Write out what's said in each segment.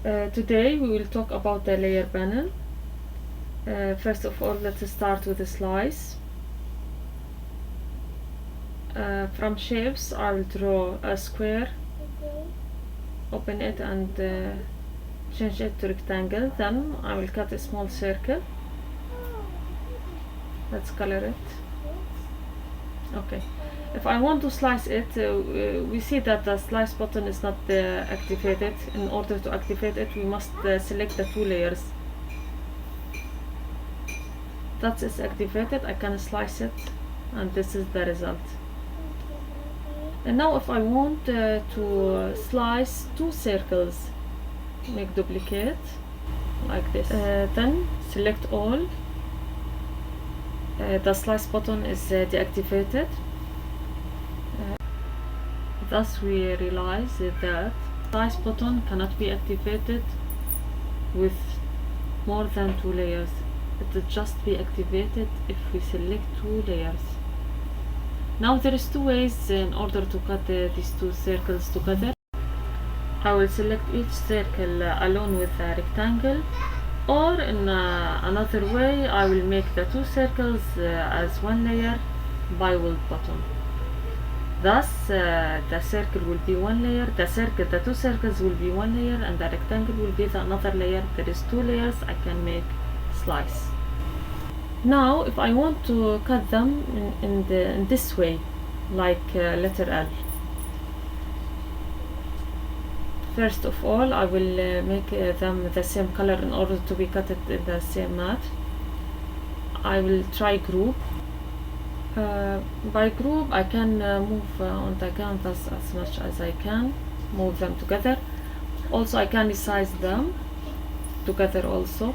Today we will talk about the layer panel. First of all, let's start with a slice. From shapes, I will draw a square, open it and change it to rectangle. Then I will cut a small circle. Let's color it. Okay. If I want to slice it, we see that the slice button is not activated. In order to activate it, we must select the two layers. That is activated. I can slice it, and this is the result. And now if I want to slice two circles, make duplicate like this. Then select all. The slice button is deactivated. Thus we realize that slice button cannot be activated with more than two layers. It will just be activated if we select two layers. Now there is two ways in order to cut these two circles together. I will select each circle alone with a rectangle, or in another way I will make the two circles as one layer by Weld button. Thus the circle will be one layer, the two circles will be one layer, and the rectangle will be the another layer. There is two layers. I can make slice. Now if I want to cut them in this way, like letter L. First of all, I will make them the same color in order to be cut in the same mat. I will try group. By group I can move on the canvas as much as I can, move them together. Also I can resize them together also.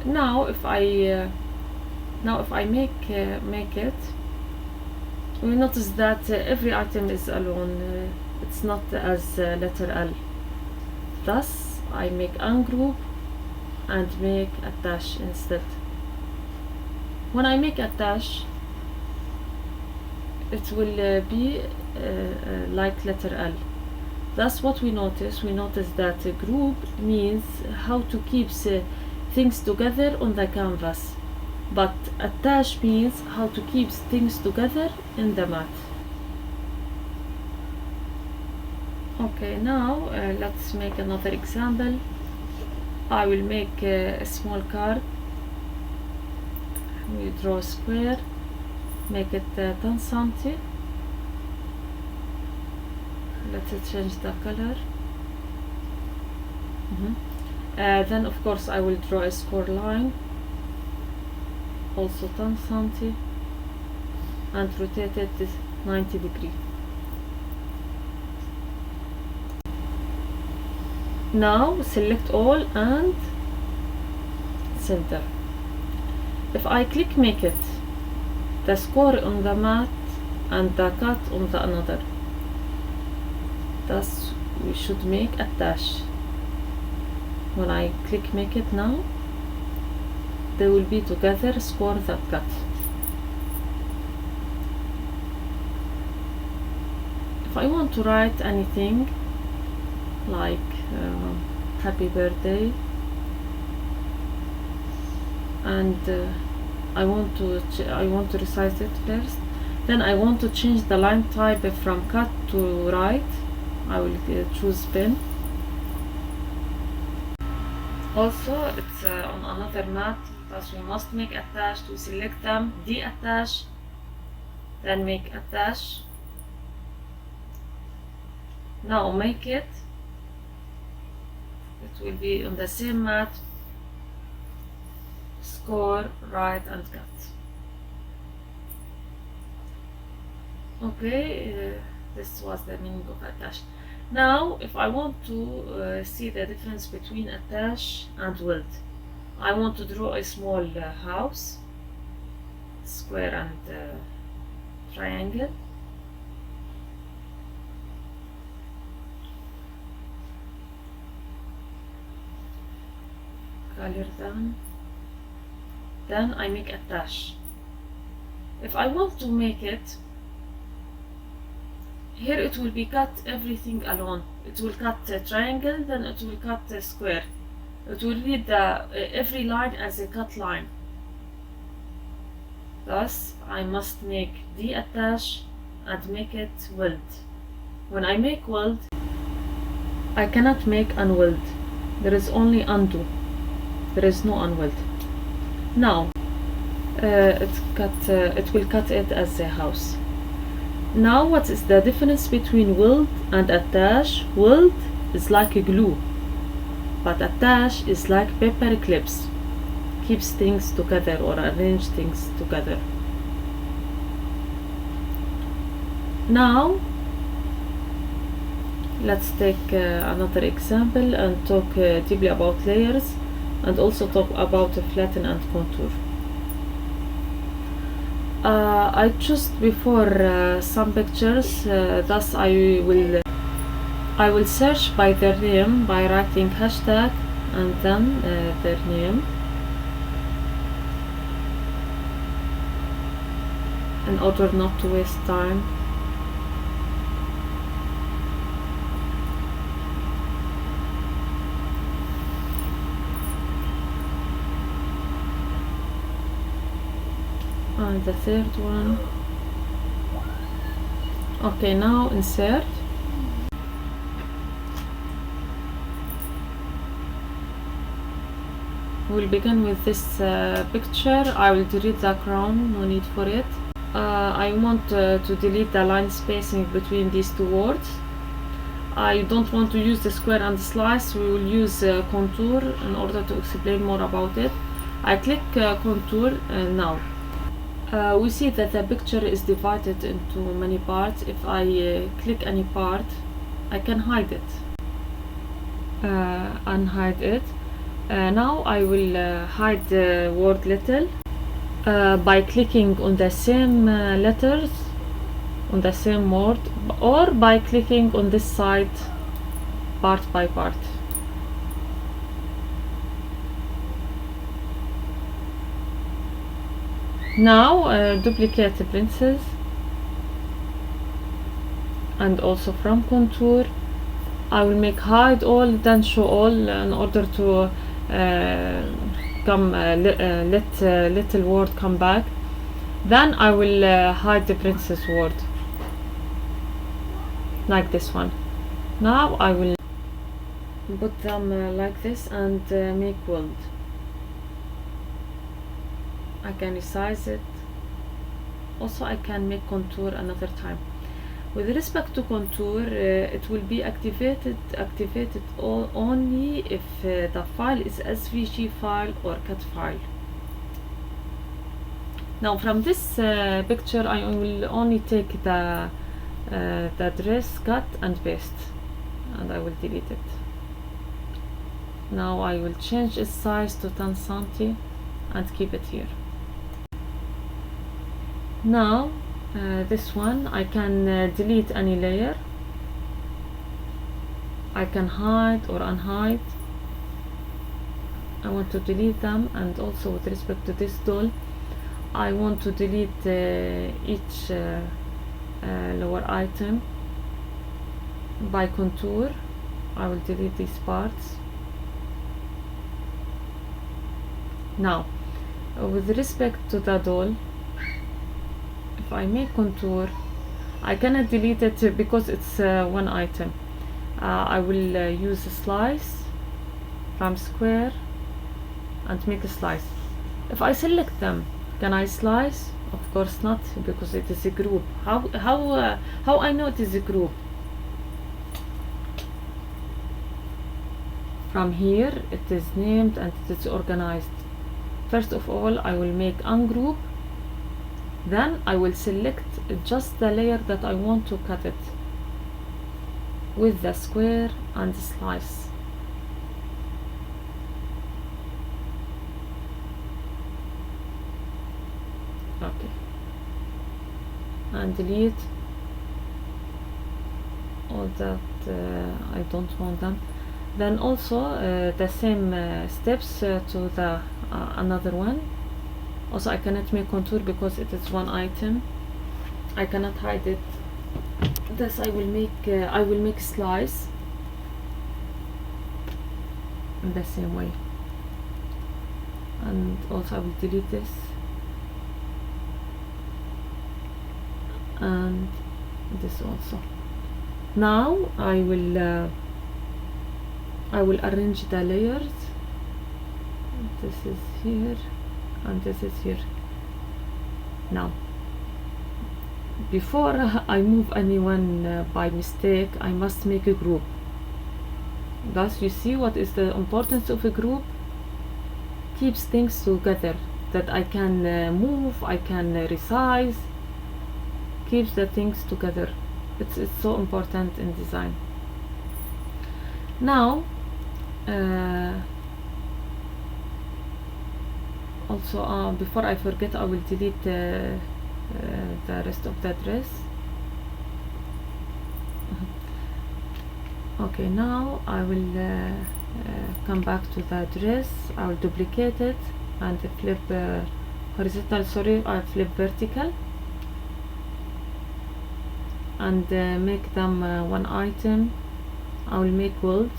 Now if I make it, we notice that every item is alone. It's not as letter L. Thus I make ungroup and make attach instead. When I make attach, it will be like letter L. That's what we notice. We notice that group means how to keep things together on the canvas, but attach means how to keep things together in the mat. Okay, now let's make another example. I will make a small card. We draw a square, make it 10 cm. Let's change the color. Then of course I will draw a score line, also 10 cm, and rotate it 90 degrees. Now select all and center. If I click make it, the score on the mat and the cut on the another. Thus we should make attach. When I click make it now, they will be together, score that cut. If I want to write anything like happy birthday, and I want to resize it first, then I want to change the line type from cut to write. I will choose pen. Also it's on another mat, thus we must make attach to select them, deattach, then make attach. Now make it. It will be on the same mat, score, write and cut. Okay, this was the meaning of attach. Now if I want to see the difference between attach and weld, I want to draw a small house, square and triangle. Color them. Then I make attach. If I want to make it here it will be cut everything alone. It will cut a triangle, then it will cut a square. It will read every line as a cut line. Thus, I must make deattach and make it weld. When I make weld, I cannot make unweld. There is only undo. There is no unweld. Now, it will cut it as a house. Now, what is the difference between weld and attach? Weld is like a glue, but attach is like paper clips. Keeps things together or arrange things together. Now, let's take another example and talk deeply about layers, and also talk about flatten and contour. I chose before some pictures, thus I will search by their name by writing hashtag and then their name, in order not to waste time. And the third one. Okay, now insert. We'll begin with this picture. I will delete the crown, no need for it. I want to delete the line spacing between these two words. I don't want to use the square and the slice. We will use contour in order to explain more about it. I click contour now. We see that the picture is divided into many parts. If I click any part, I can hide it, unhide it. Now I will hide the word little by clicking on the same letters on the same word, or by clicking on this side part by part. Now duplicate the princess, and also from contour I will make hide all, then show all, in order to let little word come back. Then I will hide the princess word, like this one. Now I will put them like this and make weld. I can resize it. Also I can make contour another time. With respect to contour, it will be activated only if the file is SVG file or cut file. Now from this picture I will only take the dress, cut and paste, and I will delete it. Now I will change its size to 10 cm and keep it here. Now this one I can delete any layer. I can hide or unhide. I want to delete them, and also with respect to this doll I want to delete each lower item. By contour I will delete these parts. Now with respect to the doll, if I make contour, I cannot delete it because it's one item. I will use a slice from square and make a slice. If I select them, can I slice? Of course not, because it is a group. How I know it is a group? From here it is named and it is organized. First of all I will make ungroup. Then I will select just the layer that I want to cut it with the square and the slice. Okay. And delete all that I don't want them. Then also the same steps to the another one. Also I cannot make contour because it is one item. I cannot hide it this I will make slice in the same way, and also I will delete this and this also. Now I will arrange the layers. This is here and this is here. Now before I move anyone by mistake, I must make a group. Thus you see what is the importance of a group. Keeps things together, that I can move, I can resize, keeps the things together. It's so important in design. Now also before I forget, I will delete the rest of the dress. Okay, now I will come back to the dress. I will duplicate it and flip horizontal, sorry, I flip vertical and make them one item. I will make Weld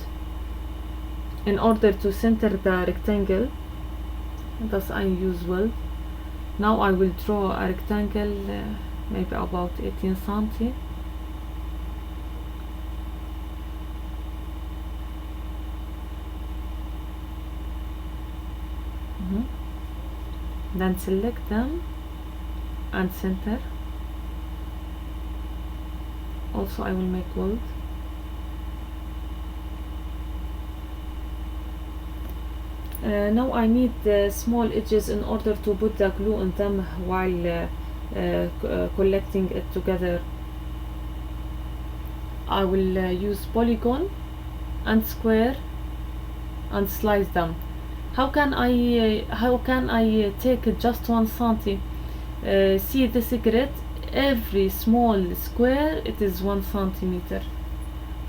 in order to center the rectangle, thus I use Weld. Now I will draw a rectangle maybe about 18 cm. Then select them and center. Also I will make Weld. Now I need small edges in order to put the glue on them while collecting it together. I will use polygon and square and slice them. How can I take just 1 cm? See the secret, every small square it is 1 cm.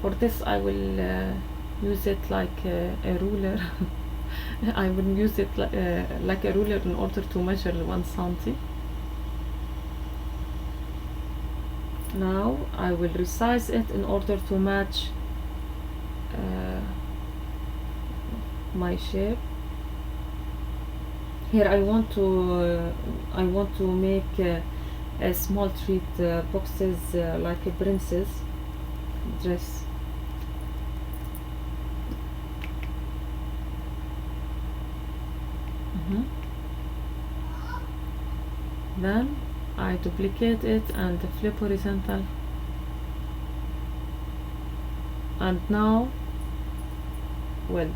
For this I will use it like a ruler. I will use it like a ruler in order to measure 1 cm. Now I will resize it in order to match my shape. Here I want to make a small treat boxes like a princess dress. Then I duplicate it and flip horizontal, and now Weld.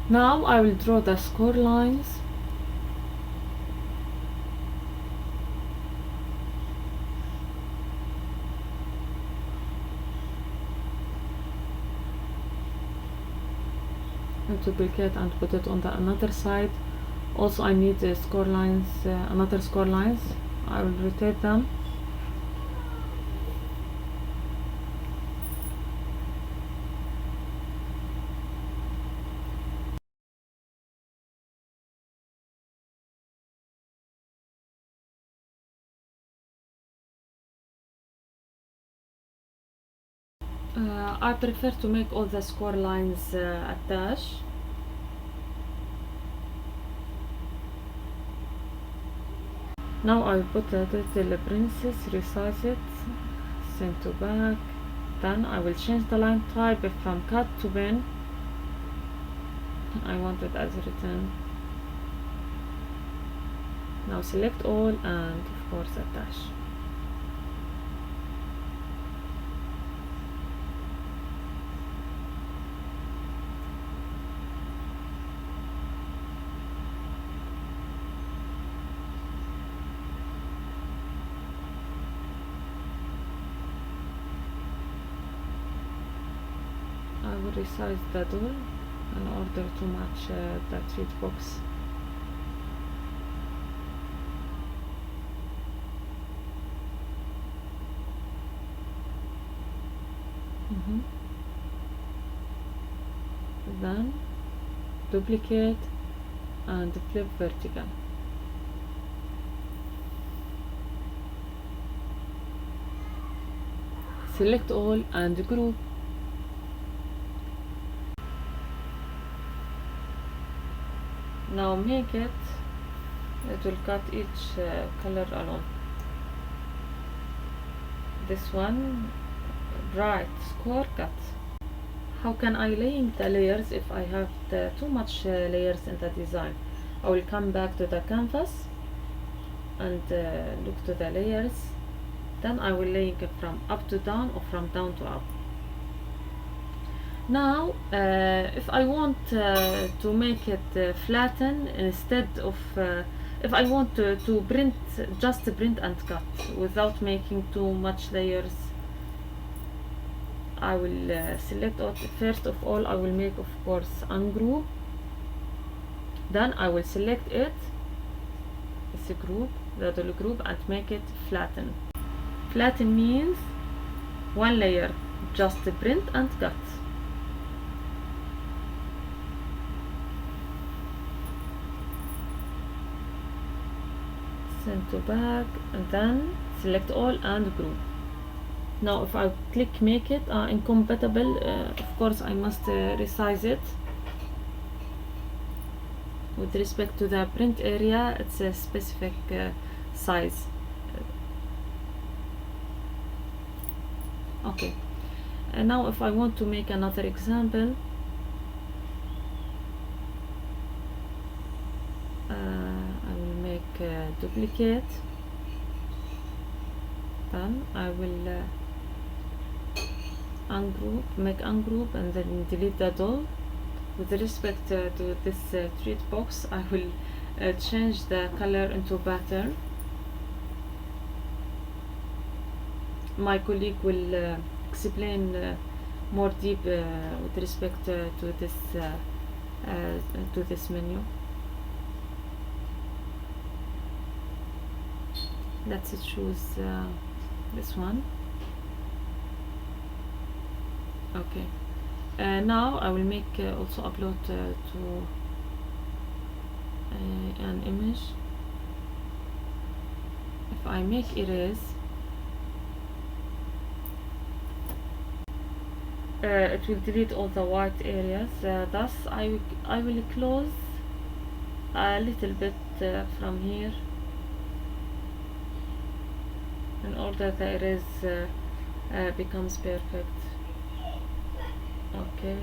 Now I will draw the score lines. And duplicate and put it on the another side. Also I need score lines, another score lines. I will rotate them. I prefer to make all the score lines attached. Now I put the little princess, resize it, send to back. Then I will change the line type from cut to pen. I want it as written. Now select all and of course attach. I will resize the doll in order to match the treat box. Then duplicate and flip vertical. Select all and group. Now make it will cut each color alone. This one bright score cut. How can I laying the layers if I have too much layers in the design? I will come back to the canvas and look to the layers. Then I will laying it from up to down or from down to up. Now if I want to make it flatten instead of if I want to print, just print and cut without making too much layers, I will select out. First of all, I will make, of course, ungroup. Then I will select it, it's a group, the double group, and make it flatten. Flatten means one layer, just print and cut. Send to back, and then select all and group. Now if I click make it incompatible, of course I must resize it. With respect to the print area, it's a specific size. Okay, and now if I want to make another example, I will make a duplicate. Then I will ungroup, make ungroup, and then delete the doll. With respect to this treat box, I will change the color into pattern. My colleague will explain more deep with respect to this menu. Let's choose this one. Okay, now I will make also upload to an image. If I make erase, it will delete all the white areas. Thus I will close a little bit from here in order the erase becomes perfect. Okay,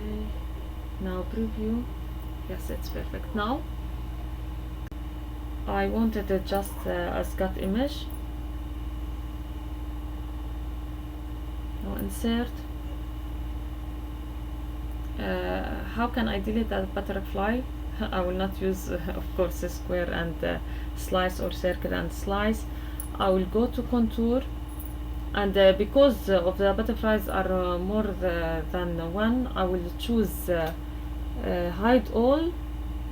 now preview. Yes, it's perfect. Now I wanted it just as cut image. Now insert. How can I delete that butterfly? I will not use of course a square and slice or circle and slice. I will go to contour, and because of the butterflies are more than one, I will choose hide all,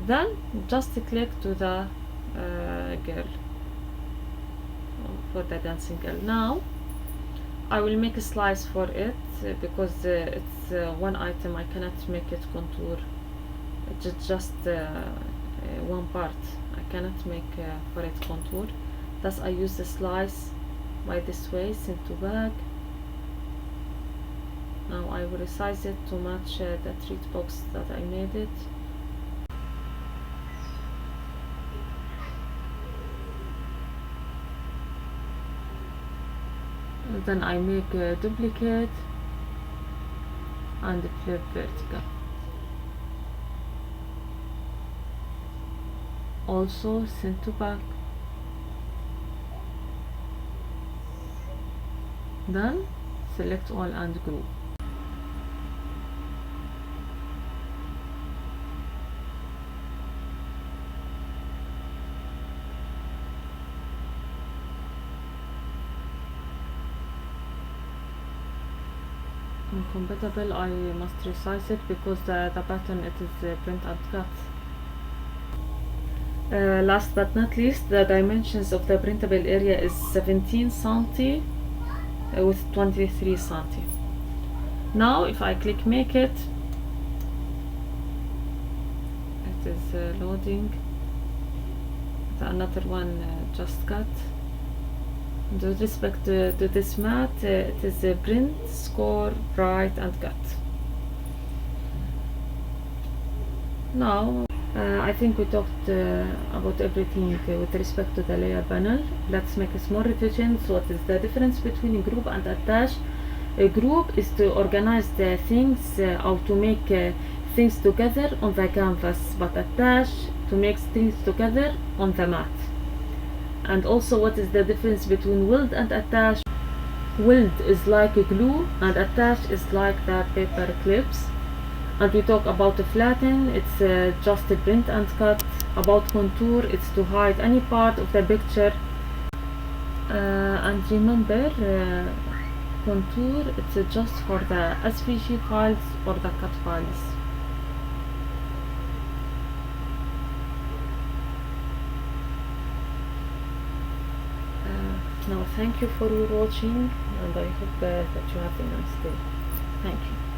then just click to the girl, for the dancing girl. Now I will make a slice for it because it's one item. I cannot make it contour. It's just one part. I cannot make for it contour. Thus I use the slice by this way, send to back. Now I will resize it to match the treat box that I made it. And then I make a duplicate and flip vertical. Also send to back. Then select all and group. incompatible, I must resize it because the pattern it is print and cut. Last but not least, the dimensions of the printable area is 17 cm with 23 cm. Now if I click make it, it is loading. Another one just cut. And with respect to this mat, it is print, score, write and cut. Now I think we talked about everything with respect to the layer panel. Let's make a small revision. So what is the difference between group and attach? A group is to organize the things or to make things together on the canvas, but attach to make things together on the mat. And also, what is the difference between weld and attach? Weld is like a glue and attach is like the paper clips. And we talk about the flatten, it's just a print and cut. About contour, it's to hide any part of the picture. And remember, contour, it's just for the SVG files or the cut files. Now thank you for your watching, and I hope that you have a nice day. Thank you.